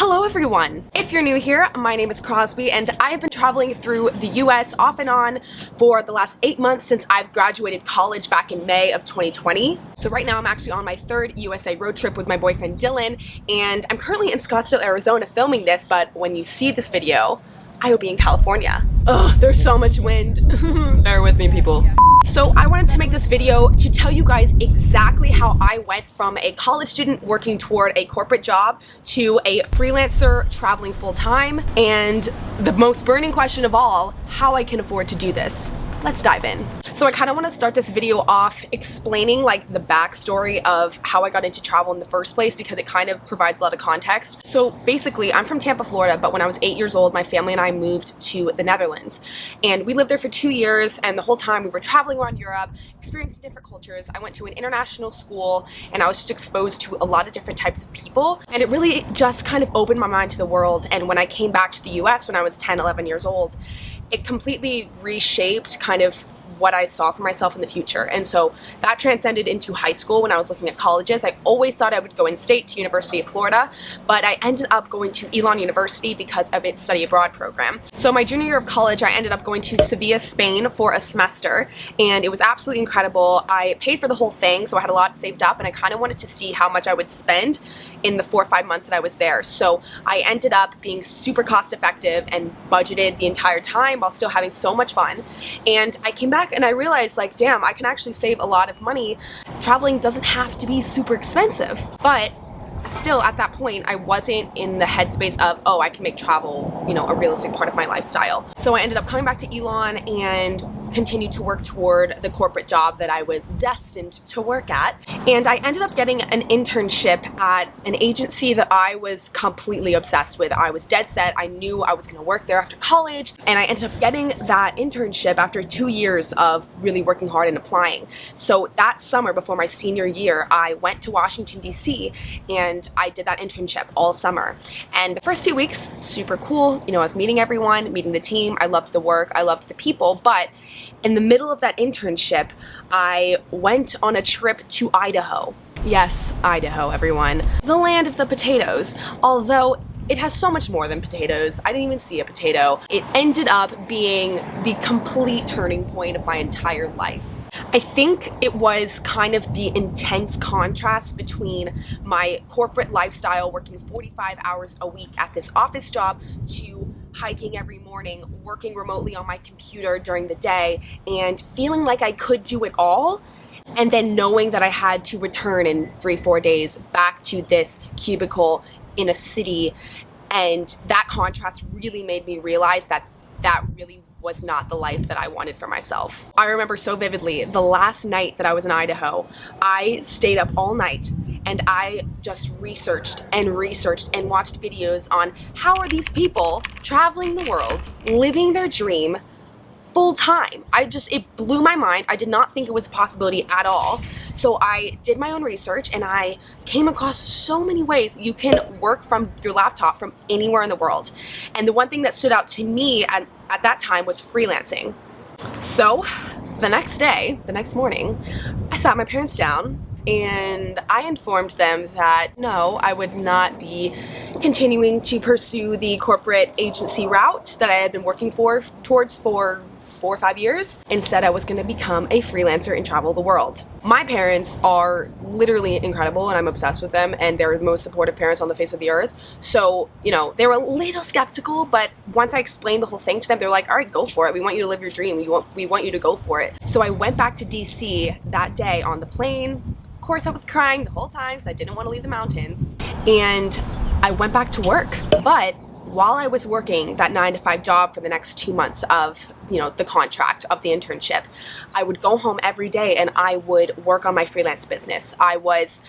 Hello everyone! If you're new here, my name is Crosby and I have been traveling through the US off and on for the last 8 months since I've graduated college back in May of 2020. So right now I'm actually on my third USA road trip with my boyfriend Dylan, and I'm currently in Scottsdale, Arizona filming this, but when you see this video, I will be in California. Ugh, there's so much wind. Bear with me, people. So I wanted to make this video to tell you guys exactly how I went from a college student working toward a corporate job to a freelancer traveling full-time, and the most burning question of all, how I can afford to do this. Let's dive in. So I kind of want to start this video off explaining like the backstory of how I got into travel in the first place, because it kind of provides a lot of context. So basically, I'm from Tampa, Florida, but when I was 8 years old, my family and I moved to the Netherlands. And we lived there for 2 years, and the whole time we were traveling around Europe, experiencing different cultures. I went to an international school, and I was just exposed to a lot of different types of people. And it really just kind of opened my mind to the world. And when I came back to the US when I was 10, 11 years old, it completely reshaped kind of what I saw for myself in the future. And so that transcended into high school. When I was looking at colleges, I always thought I would go in-state to University of Florida, but I ended up going to Elon University because of its study abroad program. So my junior year of college, I ended up going to Sevilla, Spain for a semester, and it was absolutely incredible. I paid for the whole thing, so I had a lot saved up, and I kind of wanted to see how much I would spend in the 4 or 5 months that I was there. So I ended up being super cost effective and budgeted the entire time while still having so much fun. And I came back and I realized, like, damn, I can actually save a lot of money. Traveling doesn't have to be super expensive. But still, at that point, I wasn't in the headspace of, oh, I can make travel, you know, a realistic part of my lifestyle. So I ended up coming back to Elon and continued to work toward the corporate job that I was destined to work at. And I ended up getting an internship at an agency that I was completely obsessed with. I was dead set. I knew I was going to work there after college. And I ended up getting that internship after 2 years of really working hard and applying. So that summer before my senior year, I went to Washington, D.C. and I did that internship all summer. And the first few weeks, super cool. You know, I was meeting everyone, meeting the team. I loved the work. I loved the people. But in the middle of that internship, I went on a trip to Idaho. Yes, Idaho, everyone. The land of the potatoes. Although it has so much more than potatoes. I didn't even see a potato. It ended up being the complete turning point of my entire life. I think it was kind of the intense contrast between my corporate lifestyle, working 45 hours a week at this office job, to hiking every morning, working remotely on my computer during the day, and feeling like I could do it all, and then knowing that I had to return in 3-4 days back to this cubicle in a city. And that contrast really made me realize that that really was not the life that I wanted for myself. I remember so vividly the last night that I was in Idaho, I stayed up all night and I just researched and watched videos on how are these people traveling the world, living their dream full time. It blew my mind. I did not think it was a possibility at all. So I did my own research and I came across so many ways you can work from your laptop from anywhere in the world. And the one thing that stood out to me at that time was freelancing. So the next morning, I sat my parents down and I informed them that no, I would not be continuing to pursue the corporate agency route that I had been working towards for 4 or 5 years. Instead, I was going to become a freelancer and travel the world. My parents are literally incredible and I'm obsessed with them, and they're the most supportive parents on the face of the earth. So, you know, they were a little skeptical, but once I explained the whole thing to them, they're like, all right, go for it. We want you to live your dream. We want you to go for it. So I went back to DC that day on the plane. Of course, I was crying the whole time because I didn't want to leave the mountains. And I went back to work. But while I was working that 9-to-5 job for the next 2 months of, you know, the contract of the internship, I would go home every day and I would work on my freelance business. I was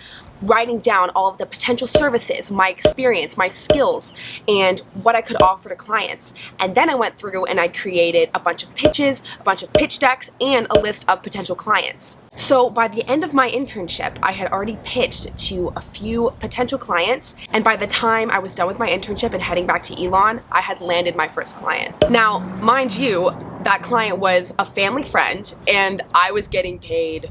writing down all of the potential services, my experience, my skills, and what I could offer to clients. And then I went through and I created a bunch of pitches, a bunch of pitch decks, and a list of potential clients. So by the end of my internship, I had already pitched to a few potential clients, and by the time I was done with my internship and heading back to Elon, I had landed my first client. Now, mind you, that client was a family friend, and I was getting paid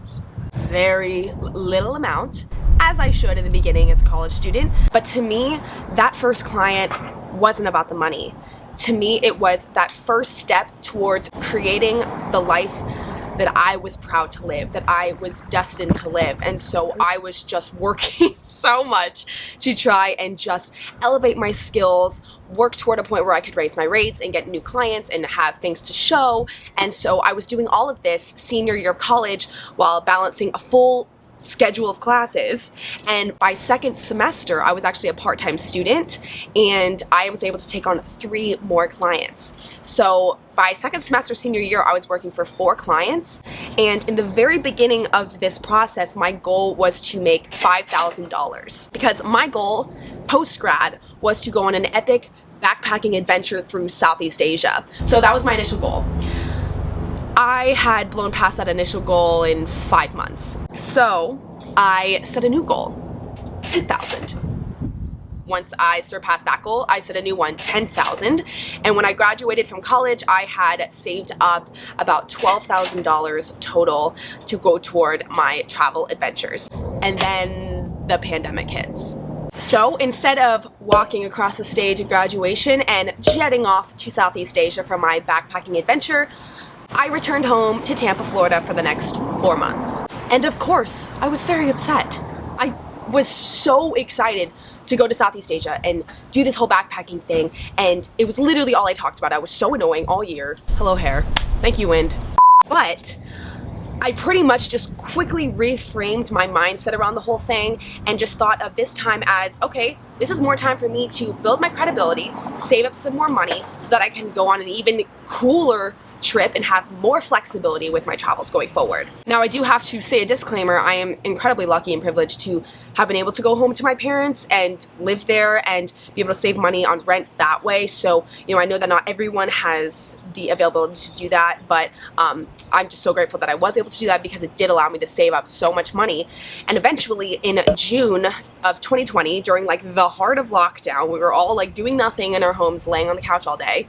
very little amount, as I should in the beginning as a college student. But to me, that first client wasn't about the money. To me, it was that first step towards creating the life that I was proud to live, that I was destined to live. And so I was just working so much to try and just elevate my skills, work toward a point where I could raise my rates and get new clients and have things to show. And so I was doing all of this senior year of college while balancing a full schedule of classes. And by second semester, I was actually a part-time student and I was able to take on 3 more clients. So by second semester senior year, I was working for 4 clients. And in the very beginning of this process, my goal was to make $5,000 because my goal post-grad was to go on an epic backpacking adventure through Southeast Asia. So that was my initial goal. I had blown past that initial goal in 5 months. So I set a new goal, 8,000. Once I surpassed that goal, I set a new one, 10,000. And when I graduated from college, I had saved up about $12,000 total to go toward my travel adventures. And then the pandemic hits. So instead of walking across the stage at graduation and jetting off to Southeast Asia for my backpacking adventure, I returned home to Tampa, Florida for the next 4 months. And of course, I was very upset. I was so excited to go to Southeast Asia and do this whole backpacking thing, and it was literally all I talked about. I was so annoying all year. Hello, hair. Thank you, wind. But I pretty much just quickly reframed my mindset around the whole thing and just thought of this time as, okay, this is more time for me to build my credibility, save up some more money so that I can go on an even cooler trip and have more flexibility with my travels going forward. Now, I do have to say a disclaimer. I am incredibly lucky and privileged to have been able to go home to my parents and live there and be able to save money on rent that way. So, you know, I know that not everyone has the availability to do that, but I'm just so grateful that I was able to do that because it did allow me to save up so much money. And eventually in June of 2020, during like the heart of lockdown, we were all like doing nothing in our homes, laying on the couch all day.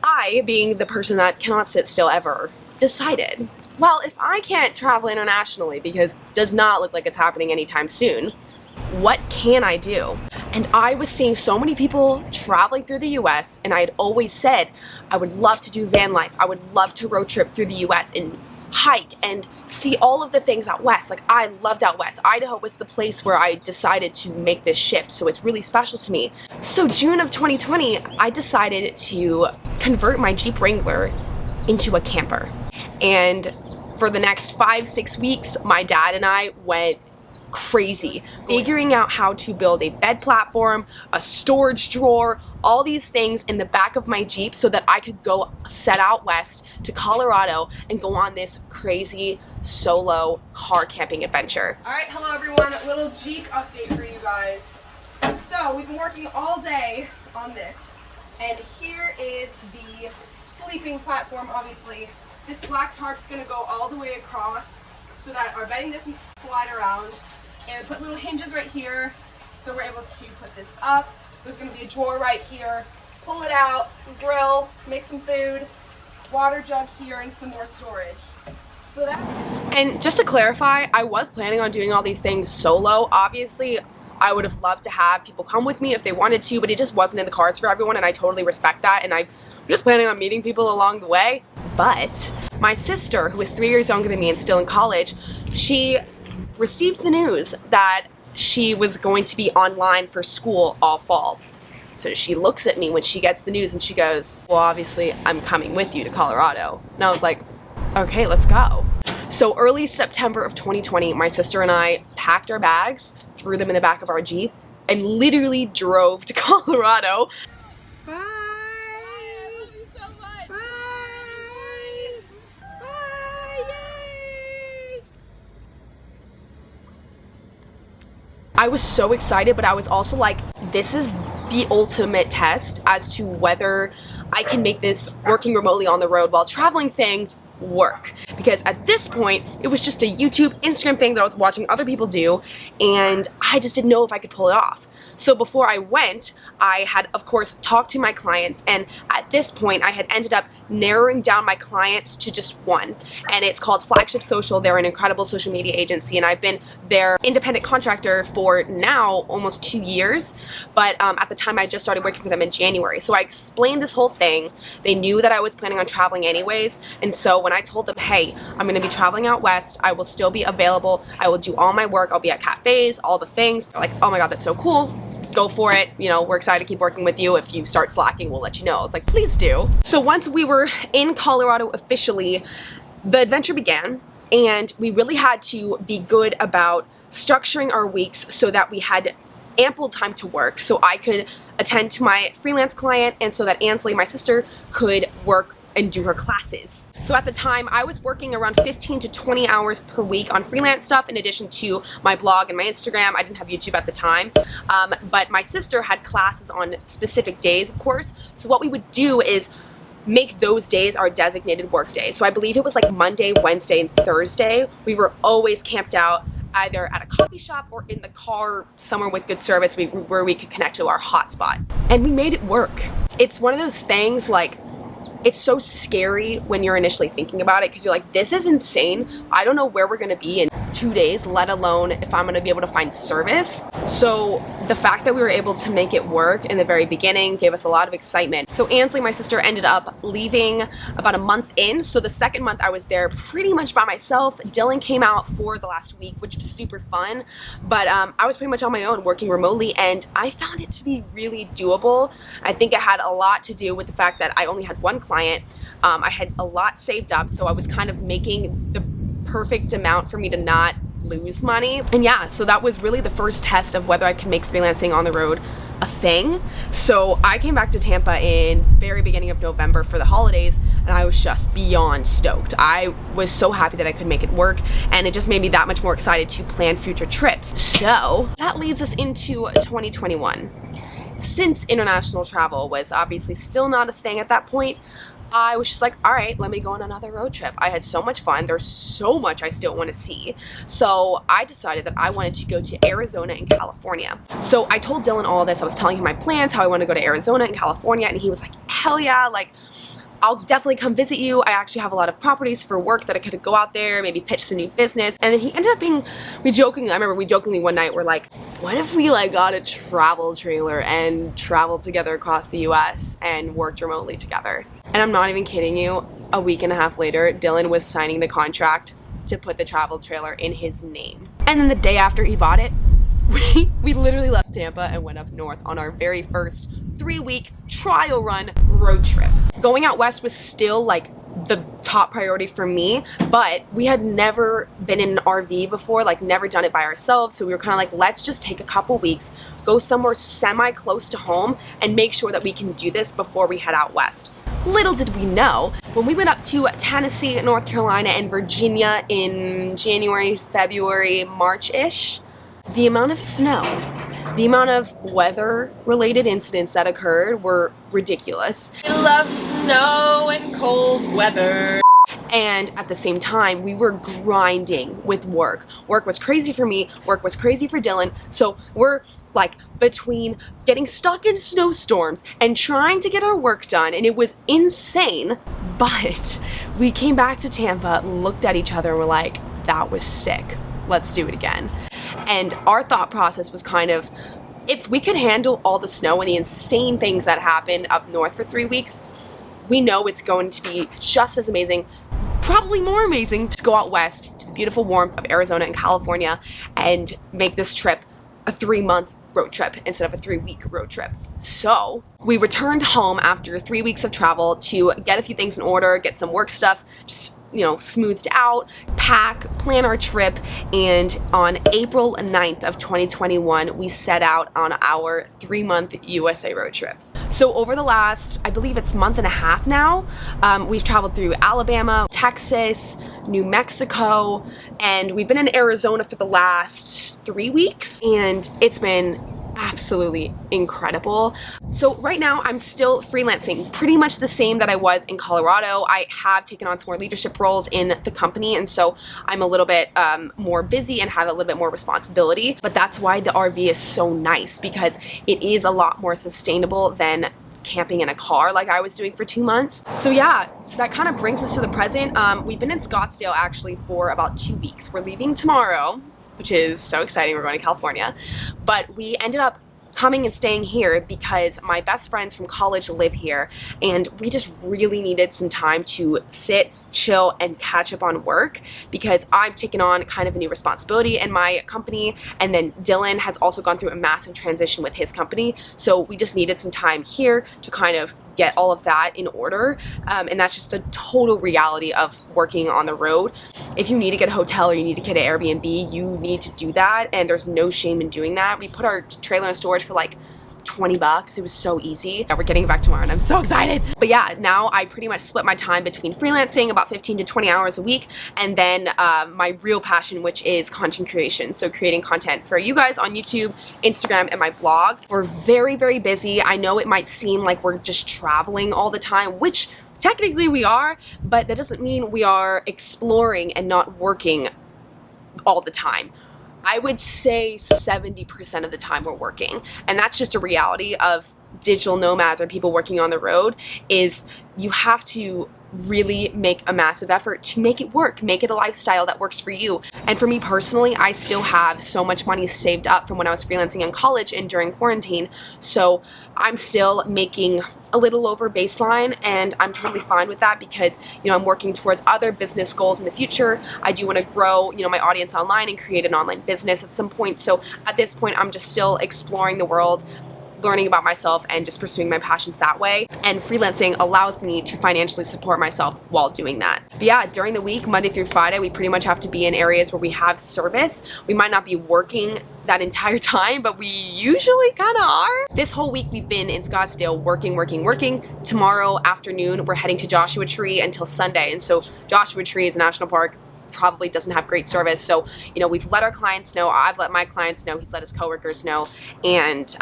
I, being the person that cannot sit still ever, decided, well, if I can't travel internationally because it does not look like it's happening anytime soon, what can I do? And I was seeing so many people traveling through the US, and I had always said I would love to do van life. I would love to road trip through the US and hike and see all of the things out west. Like, I loved out west. Idaho was the place where I decided to make this shift, so it's really special to me. So June of 2020, I decided to convert my Jeep Wrangler into a camper. And for the next 5-6 weeks, my dad and I went crazy, figuring out how to build a bed platform, a storage drawer, all these things in the back of my Jeep so that I could go set out west to Colorado and go on this crazy solo car camping adventure. All right, hello everyone, a little Jeep update for you guys. So we've been working all day on this, and here is the sleeping platform. Obviously this black tarp's gonna go all the way across so that our bedding doesn't slide around, and we put little hinges right here so we're able to put this up. There's going to be a drawer right here. Pull it out, grill, make some food, water jug here, and some more storage. So that. And just to clarify, I was planning on doing all these things solo. Obviously, I would have loved to have people come with me if they wanted to, but it just wasn't in the cards for everyone, and I totally respect that, and I'm just planning on meeting people along the way. But my sister, who is 3 years younger than me and still in college, she received the news that she was going to be online for school all fall. So she looks at me when she gets the news and she goes, well, obviously I'm coming with you to Colorado. And I was like, okay, let's go. So early September of 2020, my sister and I packed our bags, threw them in the back of our Jeep, and literally drove to Colorado. Bye. I love you so much. Bye. Bye. Yay. I was so excited, but I was also like, this is the ultimate test as to whether I can make this working remotely on the road while traveling thing work, because at this point it was just a YouTube, Instagram thing that I was watching other people do, and I just didn't know if I could pull it off. So before I went, I had, of course, talked to my clients, and at this point I had ended up narrowing down my clients to just one, and it's called Flagship Social. They're an incredible social media agency, and I've been their independent contractor for now almost 2 years, but at the time I just started working for them in January. So I explained this whole thing. They knew that I was planning on traveling anyways, and so when I told them, hey, I'm going to be traveling out west, I will still be available, I will do all my work, I'll be at cafes, all the things, they're like, oh my god, that's so cool, go for it, you know, we're excited to keep working with you. If you start slacking, we'll let you know. I was like, please do. So once we were in Colorado officially, the adventure began, and we really had to be good about structuring our weeks so that we had ample time to work, so I could attend to my freelance client, and so that Ansley, my sister, could work and do her classes. So at the time, I was working around 15 to 20 hours per week on freelance stuff, in addition to my blog and my Instagram. I didn't have YouTube at the time, but my sister had classes on specific days, of course. So what we would do is make those days our designated work days. So I believe it was like Monday, Wednesday, and Thursday. We were always camped out either at a coffee shop or in the car somewhere with good service where we could connect to our hotspot. And we made it work. It's one of those things, like, it's so scary when you're initially thinking about it, because you're like, this is insane. I don't know where we're gonna be in 2 days, let alone if I'm gonna be able to find service. So the fact that we were able to make it work in the very beginning gave us a lot of excitement. So Ansley, my sister, ended up leaving about a month in. So the second month I was there pretty much by myself. Dylan came out for the last week, which was super fun. But I was pretty much on my own working remotely, and I found it to be really doable. I think it had a lot to do with the fact that I only had one client. I had a lot saved up, so I was kind of making the perfect amount for me to not lose money. And yeah, so that was really the first test of whether I could make freelancing on the road a thing. So I came back to Tampa in very beginning of November for the holidays, and I was just beyond stoked. I was so happy that I could make it work, and it just made me that much more excited to plan future trips. So that leads us into 2021. Since international travel was obviously still not a thing at that point, I was just like, all right, let me go on another road trip. I had so much fun. There's so much I still want to see. So I decided that I wanted to go to Arizona and California. So I told Dylan all this. I was telling him my plans, how I want to go to Arizona and California, and he was like, hell yeah, like, I'll definitely come visit you. I actually have a lot of properties for work that I could go out there, maybe pitch some new business. And then he ended up being, I remember we jokingly one night were like, what if we like got a travel trailer and traveled together across the US and worked remotely together? And I'm not even kidding you, a week and a half later, Dylan was signing the contract to put the travel trailer in his name. And then the day after he bought it, we literally left Tampa and went up north on our very first 3-week trial run road trip. Going out west was still like the top priority for me, but we had never been in an RV before, like never done it by ourselves. So we were kind of like, let's just take a couple weeks, go somewhere semi close to home, and make sure that we can do this before we head out west. Little did we know, when we went up to Tennessee, North Carolina, and Virginia in January, February, March-ish, the amount of snow, the amount of weather-related incidents that occurred were ridiculous. I love snow and cold weather. And at the same time, we were grinding with work. Work was crazy for me, work was crazy for Dylan, so we're like between getting stuck in snowstorms and trying to get our work done, and it was insane. But we came back to Tampa, looked at each other, and were like, that was sick. Let's do it again. And our thought process was kind of, if we could handle all the snow and the insane things that happened up north for 3 weeks, we know it's going to be just as amazing, probably more amazing, to go out west to the beautiful warmth of Arizona and California and make this trip a 3-month road trip instead of a 3-week road trip. So we returned home after 3 weeks of travel to get a few things in order, get some work stuff just, you know, smoothed out, pack, plan our trip, and on April 9th of 2021, we set out on our 3-month USA road trip. So over the last, I believe it's month and a half now, we've traveled through Alabama, Texas, New Mexico, and we've been in Arizona for the last 3 weeks, and it's been absolutely incredible. So right now I'm still freelancing, pretty much the same that I was in Colorado. I have taken on some more leadership roles in the company, and so I'm a little bit more busy and have a little bit more responsibility. But that's why the RV is so nice, because it is a lot more sustainable than camping in a car like I was doing for 2 months. So yeah, that kind of brings us to the present. We've been in Scottsdale actually for about 2 weeks. We're leaving tomorrow, which is so exciting. We're going to California. But we ended up coming and staying here because my best friends from college live here, and we just really needed some time to sit, chill, and catch up on work, because I've taken on kind of a new responsibility in my company, and then Dylan has also gone through a massive transition with his company, so we just needed some time here to kind of get all of that in order, and that's just a total reality of working on the road. If you need to get a hotel or you need to get an Airbnb, you need to do that, and there's no shame in doing that. We put our trailer in storage for like $20. It was so easy. We're getting it back tomorrow and I'm so excited. But yeah, now I pretty much split my time between freelancing, about 15 to 20 hours a week, and then my real passion, which is content creation. So creating content for you guys on YouTube, Instagram, and my blog. We're very, very busy. I know it might seem like we're just traveling all the time, which technically we are, but that doesn't mean we are exploring and not working all the time. I would say 70% of the time we're working, and that's just a reality of digital nomads or people working on the road. Is you have to really make a massive effort to make it work, make it a lifestyle that works for you. And for me personally, I still have so much money saved up from when I was freelancing in college and during quarantine, so I'm still making a little over baseline, and I'm totally fine with that because, you know, I'm working towards other business goals in the future. I do want to grow, you know, my audience online and create an online business at some point. So at this point, I'm just still exploring the world, learning about myself, and just pursuing my passions that way. And freelancing allows me to financially support myself while doing that. But yeah, during the week, Monday through Friday, we pretty much have to be in areas where we have service. We might not be working that entire time, but we usually kind of are. This whole week we've been in Scottsdale working. Tomorrow afternoon, we're heading to Joshua Tree until Sunday. And so Joshua Tree is a national park, probably doesn't have great service. So, you know, we've let our clients know, I've let my clients know, he's let his coworkers know, and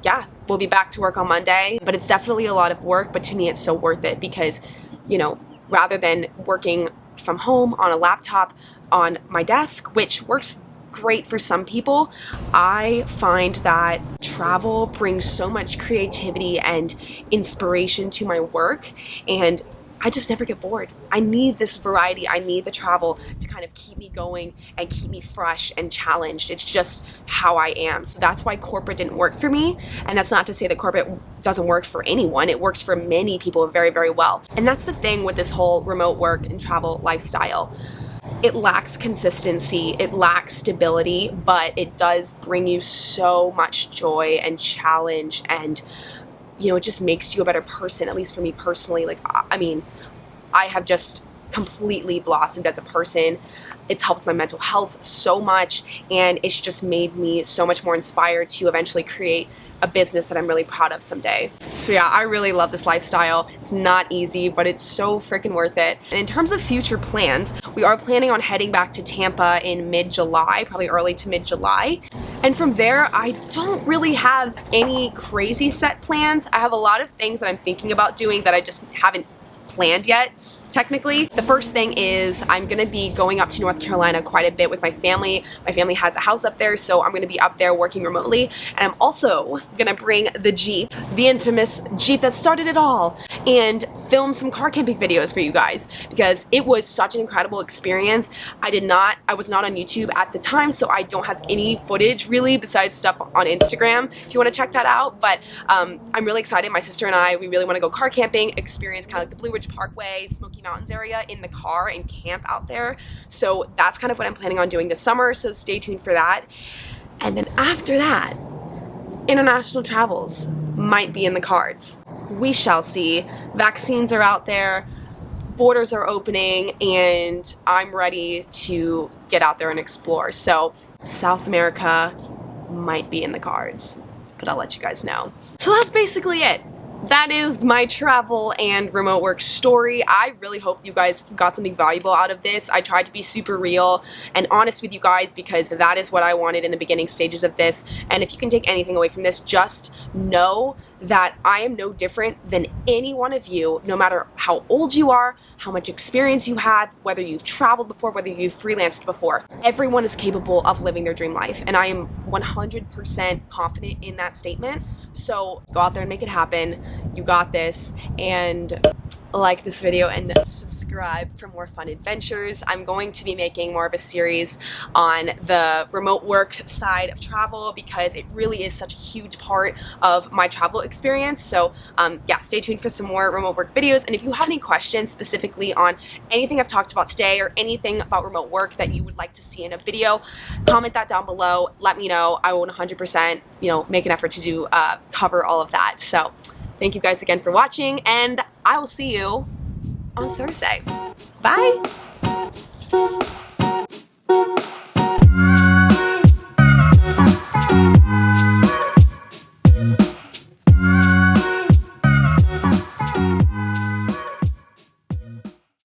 yeah, we'll be back to work on Monday. But it's definitely a lot of work, but to me it's so worth it because, you know, rather than working from home on a laptop on my desk, which works great for some people, I find that travel brings so much creativity and inspiration to my work, and I just never get bored. I need this variety. I need the travel to kind of keep me going and keep me fresh and challenged. It's just how I am. So that's why corporate didn't work for me. And that's not to say that corporate doesn't work for anyone. It works for many people very, very well. And that's the thing with this whole remote work and travel lifestyle. It lacks consistency, it lacks stability, but it does bring you so much joy and challenge, and you know, it just makes you a better person, at least for me personally. Like, I mean, I have just completely blossomed as a person. It's helped my mental health so much, and it's just made me so much more inspired to eventually create a business that I'm really proud of someday. So yeah, I really love this lifestyle. It's not easy, but it's so freaking worth it. And in terms of future plans, we are planning on heading back to Tampa in mid-July, probably early to mid-July. And from there, I don't really have any crazy set plans. I have a lot of things that I'm thinking about doing that I just haven't planned yet, technically. The first thing is I'm gonna be going up to North Carolina quite a bit with my family. My family has a house up there, so I'm gonna be up there working remotely. And I'm also gonna bring the Jeep, the infamous Jeep that started it all, and film some car camping videos for you guys because it was such an incredible experience. I was not on YouTube at the time, so I don't have any footage really besides stuff on Instagram if you wanna check that out. But I'm really excited. My sister and I, we really wanna go car camping, experience kind of like the Blue Ridge Parkway, Smoky Mountains area in the car and camp out there. So that's kind of what I'm planning on doing this summer, so stay tuned for that. And then after that, international travels might be in the cards. We shall see. Vaccines are out there, borders are opening, and I'm ready to get out there and explore. So South America might be in the cards, but I'll let you guys know. So that's basically it. that is my travel and remote work story. I really hope you guys got something valuable out of this. I tried to be super real and honest with you guys because that is what I wanted in the beginning stages of this. And if you can take anything away from this, just know that I am no different than any one of you, no matter how old you are, how much experience you have, whether you've traveled before, whether you've freelanced before. Everyone is capable of living their dream life, and I am 100% confident in that statement. So go out there and make it happen. You got this, and like this video and subscribe for more fun adventures. I'm going to be making more of a series on the remote work side of travel because it really is such a huge part of my travel experience. So yeah, stay tuned for some more remote work videos. And if you have any questions specifically on anything I've talked about today or anything about remote work that you would like to see in a video, comment that down below. Let me know. I will 100%, make an effort to do cover all of that. So thank you guys again for watching, and I will see you on Thursday. Bye!